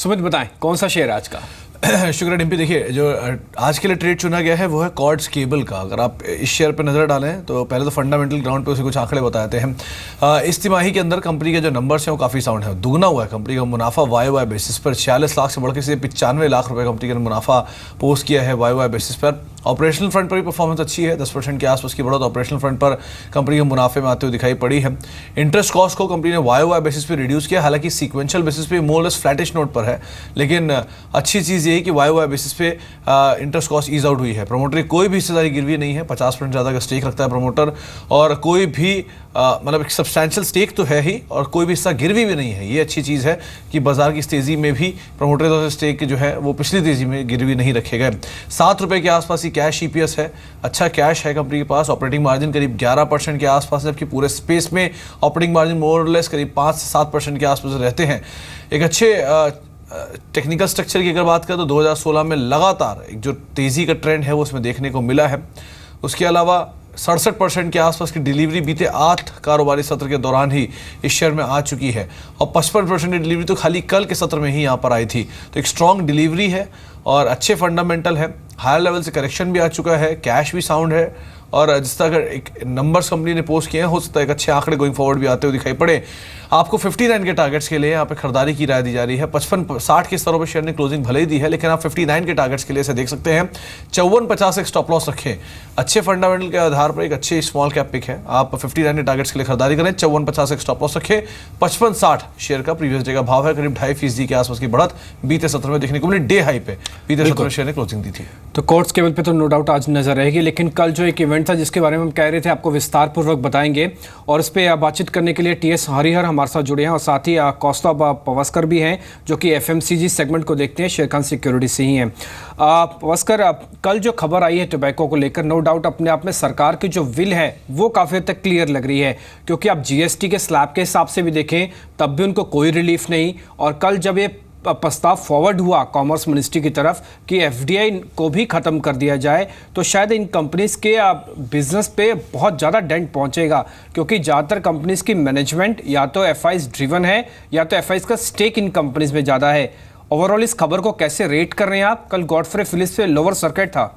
सुमित बताएं कौन सा शेयर आज का? शुक्र डिम्पी। देखिए, जो आज के लिए ट्रेड चुना गया है वो है कॉर्ड्स केबल का। अगर आप इस शेयर पर नज़र डालें तो पहले तो फंडामेंटल ग्राउंड पे उसे कुछ आंकड़े बताते हैं। इस तिमाही के अंदर कंपनी के जो नंबर्स हैं वो काफ़ी साउंड है। दुगना हुआ है कंपनी का मुनाफा वाई बेसिस पर। 46 लाख से बढ़ के 95 लाख रुपए कंपनी ने मुनाफा पोस्ट किया है वाई बेसिस पर। ऑपरेशनल फ्रंट पर भी परफॉर्मेंस अच्छी है, 10% के आसपास की बढ़त ऑपरेशनल फ्रंट पर कंपनी के मुनाफे में आते हुए दिखाई पड़ी है। इंटरेस्ट कॉस्ट को कंपनी ने वाई बेसिस पे रिड्यूस किया, हालांकि सीक्वेंशियल बेसिस पे मोर लेस फ्लैटिश नोट पर है, लेकिन अच्छी चीज़ ये है कि वाई बेसिस पे इंटरेस्ट कॉस्ट ईज आउट हुई है। प्रमोटर की कोई भी हिस्सेदारी गिरवी नहीं है, 50% ज़्यादा का स्टेक रखता है प्रमोटर, और कोई भी मतलब एक सब्सटैंशियल स्टेक तो है ही और कोई भी हिस्सा गिरवी भी नहीं है। ये अच्छी चीज़ है कि बाजार की इस तेज़ी में भी प्रमोटर के स्टेक जो है वो पिछली तेज़ी में गिरवी नहीं रखे गए। 7 रुपये के आसपास ही कैश EPS है, अच्छा कैश है कंपनी के पास। ऑपरेटिंग मार्जिन करीब 11% के आसपास, जबकि पूरे स्पेस में ऑपरेटिंग मार्जिन मोर और लेस करीब 5 से 7% के आसपास रहते हैं। एक अच्छे टेक्निकल स्ट्रक्चर की अगर बात करें तो 2016 में लगातार एक जो तेज़ी का ट्रेंड है वो उसमें देखने को मिला है। उसके अलावा 67% के आसपास की डिलीवरी बीते 8 कारोबारी सत्र के दौरान ही इस शेयर में आ चुकी है, और 55% की डिलीवरी तो खाली कल के सत्र में ही यहाँ पर आई थी। तो एक स्ट्रॉन्ग डिलीवरी है और अच्छे फंडामेंटल है, हायर लेवल से करेक्शन भी आ चुका है, कैश भी साउंड है, और जिस तरह अगर एक नंबर्स कंपनी ने पोस्ट किए हैं हो सकता है एक अच्छे आंकड़े गोइंग फॉरवर्ड भी आते हुए दिखाई पड़े। आपको 59 के टारगेट्स के लिए यहाँ पे खरीदारी की राय दी जा रही है। 55-60 के स्तरों पर शेयर ने क्लोजिंग भले ही दी है, लेकिन आप 59 के टारगेट्स के लिए इसे देख सकते हैं। 54.50 एक स्टॉप लॉस रखें। अच्छे फंडामेंटल के आधार पर एक अच्छे स्मॉल कैप पिक है, आप 59 के टारगेट्स के लिए खरीदारी करें। 54.50 एक स्टॉप लॉस रखें। 55.60 शेयर का प्रीवियस डे का भाव है, करीब 2.5% के आसपास की बढ़त बीते सत्र में देखने को मिली। डे हाई पे बीते सत्र में शेयर ने क्लोजिंग दी थी। तो कॉर्ड्स केबल पे तो नो डाउट आज नजर रहेगी, लेकिन कल जो एक इवेंट था जिसके बारे में हम कह रहे थे आपको विस्तार पूर्वक बताएंगे, और इस पे बातचीत करने के लिए TS हरिहर हमारे साथ जुड़े हैं, और साथ ही कौस्तुभ पवास्कर भी हैं जो कि FMCG सेगमेंट को देखते हैं, शेरखान सिक्योरिटी से ही हैं। पवास्कर, कल जो खबर आई है टोबैको को लेकर, नो डाउट अपने आप में सरकार की जो विल है वो काफ़ी हद तक क्लियर लग रही है, क्योंकि आप GST के स्लैब के हिसाब से भी देखें तब भी उनको कोई रिलीफ नहीं, और कल जब ये प्रस्ताव फॉरवर्ड हुआ कॉमर्स मिनिस्ट्री की तरफ कि FDI को भी ख़त्म कर दिया जाए, तो शायद इन कंपनीज़ के बिजनेस पे बहुत ज़्यादा डेंट पहुंचेगा, क्योंकि ज़्यादातर कंपनीज़ की मैनेजमेंट या तो FIs ड्रिवन है या तो FIs का स्टेक इन कंपनीज़ में ज़्यादा है। ओवरऑल इस खबर को कैसे रेट कर रहे हैं आप? कल गॉडफ्रे फिलिप्स पे लोअर सर्किट था।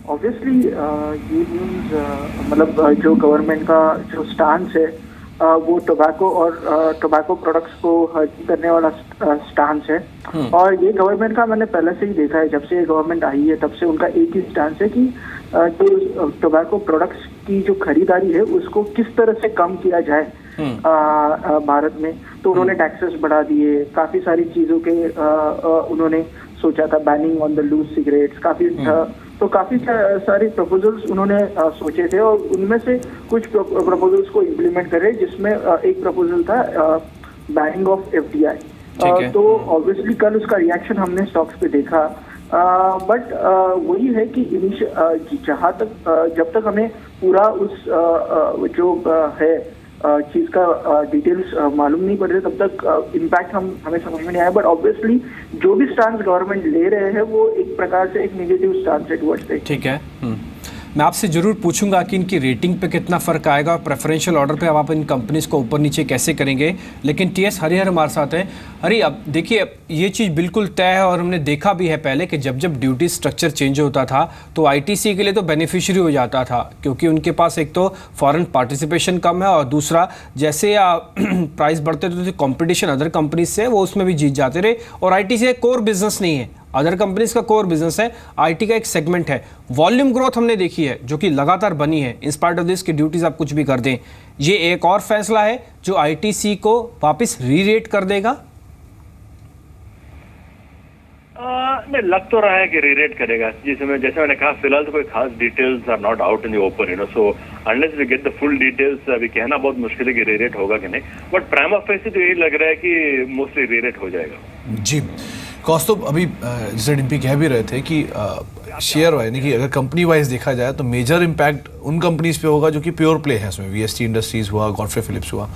ऑब्वियसली ये न्यूज़ मतलब जो गवर्नमेंट का जो स्टांस है वो टोबैको और टोबैको प्रोडक्ट्स को हर्ट करने वाला स्टांस है, और ये गवर्नमेंट का मैंने पहले से ही देखा है। जब से ये गवर्नमेंट आई है तब से उनका एक ही स्टांस है कि जो टोबैको प्रोडक्ट्स की जो खरीदारी है उसको किस तरह से कम किया जाए भारत में। तो उन्होंने टैक्सेस बढ़ा दिए, काफ़ी सारी चीज़ों के उन्होंने सोचा था, banning on the loose cigarettes, तो काफ़ी सारे प्रपोजल्स उन्होंने सोचे थे, और उनमें से कुछ प्रपोजल्स को इम्प्लीमेंट करे, जिसमें एक प्रपोजल था बैनिंग ऑफ FDI। तो ऑब्वियसली कल उसका रिएक्शन हमने स्टॉक्स पे देखा, बट वही है कि जहाँ तक जब तक हमें पूरा उस जो है चीज़ का डिटेल्स मालूम नहीं पड़ रहे तब तक इम्पैक्ट हमें समझ में नहीं आया। बट ऑब्वियसली जो भी स्टांस गवर्नमेंट ले रहे हैं वो एक प्रकार से एक नेगेटिव स्टांस है टुवर्ड्स इट। ठीक है, मैं आपसे जरूर पूछूंगा कि इनकी रेटिंग पे कितना फ़र्क आएगा और प्रेफरेंशियल ऑर्डर पे अब आप इन कंपनीज़ को ऊपर नीचे कैसे करेंगे, लेकिन TS हरिहर हमारे साथ हैं। हरी, अब देखिए ये चीज़ बिल्कुल तय है और हमने देखा भी है पहले कि जब जब ड्यूटी स्ट्रक्चर चेंज होता था तो ITC के लिए तो बेनिफिशियरी हो जाता था, क्योंकि उनके पास एक तो फॉरेन पार्टिसिपेशन कम है, और दूसरा जैसे प्राइस बढ़ते थे कॉम्पिटिशन अदर कंपनीज से वो उसमें भी जीत जाते रहे, और ITC कोर बिजनेस नहीं है, अदर कंपनीज का कोर बिजनेस है, IT का एक सेगमेंट है। वॉल्यूम ग्रोथ हमने देखी है जो कि लगातार बनी है, इंस्पाइट ऑफ दिस की ड्यूटीज आप कुछ भी कर दें। ये एक और फैसला है जो ITC को वापस री रेट कर देगा। नहीं, लग तो रहा है कि री रेट करेगा। जैसे मैंने कहा, फिलहाल तो कोई खास details are not out in the open, so unless we get the full details अभी कहना बहुत मुश्किल है कि री रेट होगा कि नहीं, बट प्राइमा फेसी तो यही लग रहा है कि मोस्टली री रेट हो जाएगा। जी कौस्तुभ, अभी जैसे डिम्पी कह भी रहे थे कि शेयर वाइज यानी कि अगर कंपनी वाइज देखा जाए तो मेजर इम्पैक्ट उन कंपनीज पे होगा जो कि प्योर प्ले है, इसमें VST इंडस्ट्रीज हुआ, गॉडफ्रे फिलिप्स हुआ।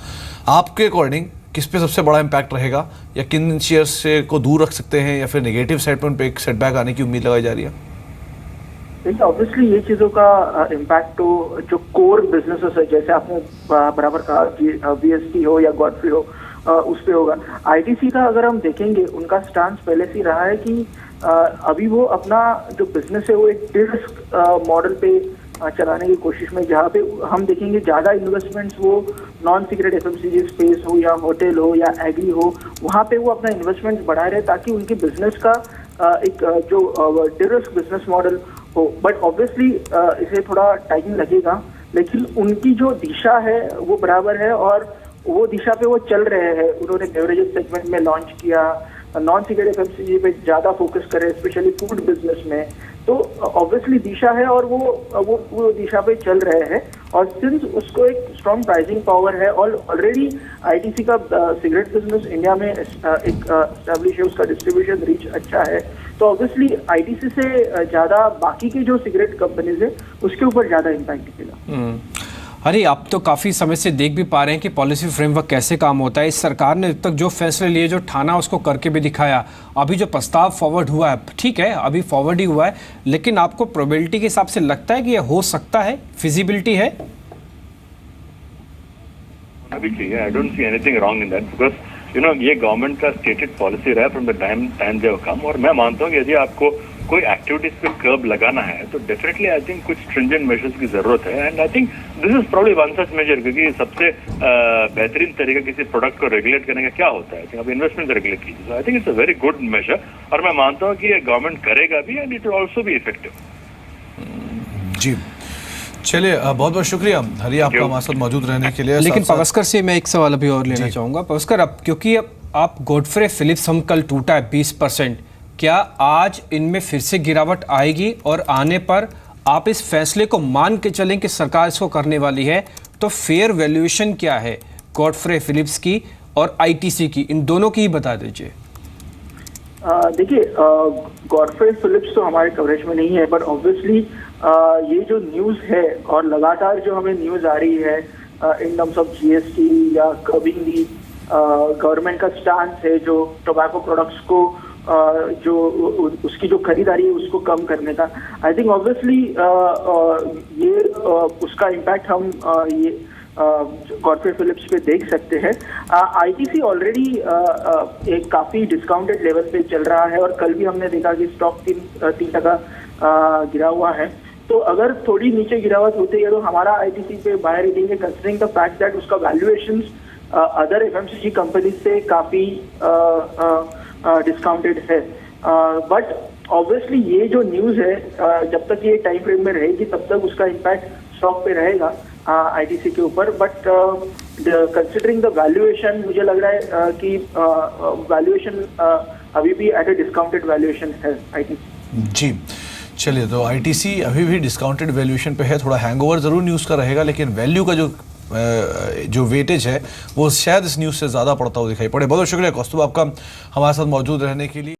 आपके अकॉर्डिंग किस पे सबसे बड़ा इम्पैक्ट रहेगा, या किन शेयर्स से को दूर रख सकते हैं, या फिर नेगेटिव साइड पर उन पे एक सेटबैक आने की उम्मीद लगाई जा रही है? देखिए, ऑब्वियसली ये चीज़ों का इम्पैक्ट तो जो कोर बिजनेसेस है, जैसे आपने बराबर कहा कि VST हो या गॉडफ्रे हो, उस पे होगा। आईटीसी का अगर हम देखेंगे, उनका स्टांस पहले से ही रहा है कि अभी वो अपना जो बिजनेस है वो एक रिस्क मॉडल पे चलाने की कोशिश में, जहाँ पे हम देखेंगे ज़्यादा इन्वेस्टमेंट्स वो नॉन सिगरेट एफएमसीजी स्पेस हो या होटल हो या एग्री हो, वहाँ पे वो अपना इन्वेस्टमेंट्स बढ़ा रहे ताकि उनके बिजनेस का एक जो रिस्क बिजनेस मॉडल हो। बट ऑब्वियसली इसे थोड़ा टाइम लगेगा, लेकिन उनकी जो दिशा है वो बराबर है और वो दिशा पे वो चल रहे हैं। उन्होंने बेवरेजेस सेगमेंट में लॉन्च किया, नॉन सिगरेट एफएमसीजी पे ज़्यादा फोकस करे, स्पेशली फूड बिजनेस में। तो ऑब्वियसली दिशा है और वो दिशा पे चल रहे हैं। और सिंस उसको एक स्ट्रॉन्ग प्राइसिंग पावर है और ऑलरेडी आईटीसी का सिगरेट बिजनेस इंडिया में एक एस्टैब्लिश है, उसका डिस्ट्रीब्यूशन रीच अच्छा है, तो ऑब्वियसली आईटीसी से ज़्यादा बाकी के जो सिगरेट कंपनीज है उसके ऊपर ज़्यादा इम्पैक्ट दिखेगा। अरे आप तो काफ़ी समय से देख भी पा रहे हैं कि पॉलिसी फ्रेमवर्क कैसे काम होता है। इस सरकार ने अब तक जो फैसले लिए, जो ठाना उसको करके भी दिखाया। अभी जो प्रस्ताव फॉरवर्ड हुआ है, ठीक है अभी फॉरवर्ड ही हुआ है, लेकिन आपको प्रोबेबिलिटी के हिसाब से लगता है कि ये हो सकता है, फिजिबिलिटी है? अभी clear, I don't see anything wrong in that, because ये गवर्नमेंट का स्टेटेड पॉलिसी रहा from the time they have come. और मैं मानता हूँ कि यदि आपको कोई एक्टिविटीज पे कर्ब लगाना है तो डेफिनेटली आई थिंक कुछ स्ट्रिंजेंट मेजर्स की जरूरत है। And I think this is probably one such measure, क्योंकि सबसे बेहतरीन तरीका किसी प्रोडक्ट को रेगुलेट करने का क्या होता है, अब इन्वेस्टमेंट रेगुलेट कीजिए। I think it's a very good measure और मैं मानता हूँ कि ये गवर्नमेंट करेगा भी and it will also be effective. जी चलिए, बहुत बहुत शुक्रिया हरी आपका हमारे साथ मौजूद रहने के लिए। लेकिन पवस्कर से मैं एक सवाल अभी और लेना चाहूँगा। पवस्कर, अब क्योंकि अब आप गॉडफ्रे फिलिप्स हम कल टूटा है 20%, क्या आज इनमें फिर से गिरावट आएगी और आने पर आप इस फैसले को मान के चलें कि सरकार इसको करने वाली है, तो फेयर वैल्यूएशन क्या है गॉडफ्रे फिलिप्स की और आईटीसी की, इन दोनों की ही बता दीजिए। देखिए, गॉडफ्रे फिलिप्स तो हमारे कवरेज में नहीं है, बट ऑब्वियसली ये जो न्यूज़ है और लगातार जो हमें न्यूज़ आ रही है इन टर्म्स ऑफ जीएसटी या कर्बिंग दी गवर्नमेंट का स्टांस है जो टोबैको प्रोडक्ट्स को जो उसकी जो खरीदारी है उसको कम करने का, आई थिंक ऑब्वियसली ये उसका इम्पैक्ट हम ये गॉडफ्रे फिलिप्स पे देख सकते हैं। आईटीसी ऑलरेडी एक काफ़ी डिस्काउंटेड लेवल पे चल रहा है और कल भी हमने देखा कि स्टॉक 3% गिरा हुआ है। तो अगर थोड़ी नीचे गिरावट होती है तो हमारा आईटीसी पे बाय रेटिंग है, कंसिडरिंग द फैक्ट दैट उसका वैल्यूएशंस अदर एफएमसीजी कंपनीज से काफ़ी डिस्काउंटेड है। बट ऑब्वियसली ये जो न्यूज़ है जब तक ये टाइम फ्रेम में रहेगी तब तक उसका इम्पैक्ट स्टॉक पे रहेगा आईटीसी के ऊपर। बट कंसिडरिंग द वैल्यूएशन, मुझे लग रहा है कि वैल्यूएशन अभी भी एट ए डिस्काउंटेड वैल्यूएशन है आईटीसी। जी चलिए, तो आईटीसी अभी भी डिस्काउंटेड वैल्यूएशन पे है, थोड़ा हैंगओवर ज़रूर न्यूज़ का रहेगा, लेकिन वैल्यू का जो वेटेज है वो शायद इस न्यूज़ से ज़्यादा पड़ता हुआ दिखाई पड़े। बहुत शुक्रिया कौस्तुभ आपका हमारे साथ मौजूद रहने के लिए।